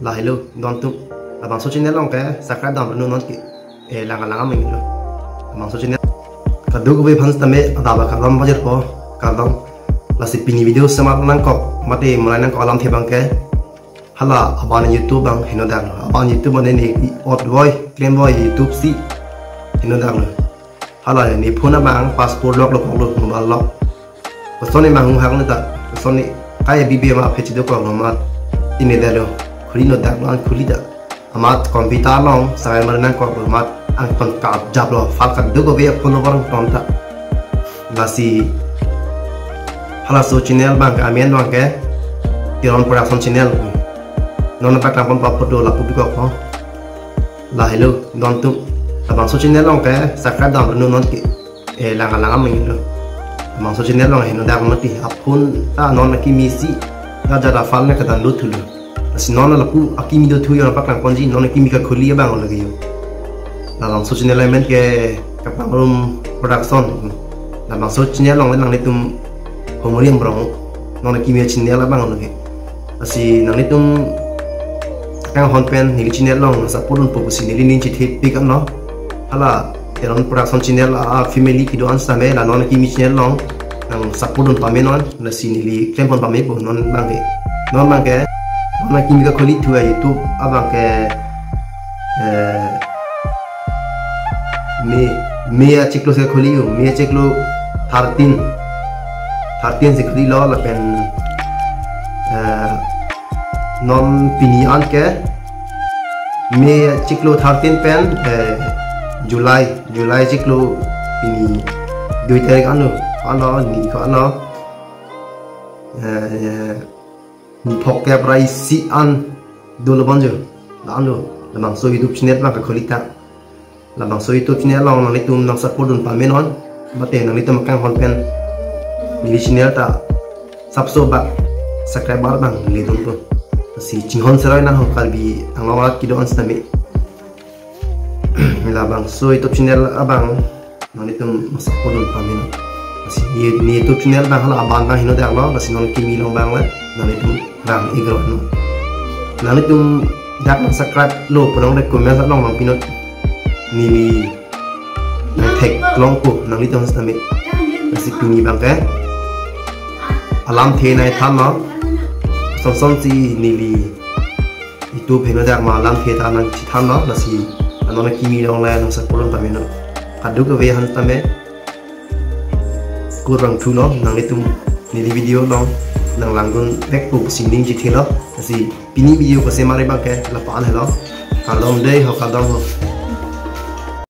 là hello don tu abang so channel long ke subscribe dam nu non ki lang lang mình lo abang so channel kadu ko be fans tame ada ba kalam bajar ko kadam la si pini video sama nang ko mate mulai nang ko alam the bang ke hala abang youtube bang hino dang abang youtube ne ni odd boy claim boy youtube si hino dang hala ni phone bang passport lock lo mobile lock so ni mang hang ta so ni kaya bibi ma phe do ko ma ini dah lo khuli no tak man khuli da amat komputer long sai mar nang ko mat ang kon ka jab lo fal ka do ko be phone orang ton ta lasi hala so channel bang amen bang ke tiron production channel non pa ka pon pa photo la pu ko ko la hello don tu abang so channel long ke subscribe dam nu non ki lang lang mình lo abang so channel long hino dak mati apun ta non ki misi ga jada fal ne ka dan lu thulu si non la pu akimi do thu yo pa kan konji non kimi ka kholi bang lagi yo la lang so channel element ke ka pangrum production la bang so channel long lang ni tum homoriam brong non kimi channel bang lagi asi nang ni tum kang hon pen ni channel long sa purun pu si ni nin chi thit pick up no hala teron production channel a family ki do an sa me la non kimi channel long nang sa purun pa me non na si ni li klem pon pa me bu non bang ke non bang ke mana kimi ka kholi thu youtube abang ke me cheklo se kholi yo me cheklo 13 se kholi lo la pen non pini an ke me cheklo 13 pen july cheklo pini 2 tarik anu ni ko ano phok ke prai si an dolo banjo la anu la bang so youtube channel bang ka kholita la bang so youtube channel long nang litum nang support dun pa menon bate nang litum kang hon pen ni channel ta subso ba subscriber bang lidum to si chinghon serai na ho kalbi angawat ki do anstame la bang so youtube channel abang nang litum support dun pa menon si ni youtube channel bang hala abang bang hino dak lo si non kimi long bang la nang itu ram igro no nang itu dak subscribe lo penong de comment long mang pinot ni tek long pu nang itu stame si pini bang ke alam the nai tham no som si ni li itu pheno dak ma alam the tham nang chi tham no la si anon kimi long la nang support long pamino kadu ke ve han tame kurang thu no nang itu ni video long nang langgun back pu singing ji thelo si pini video ko se mare ba ke la pan helo kalom dei ho kadam ho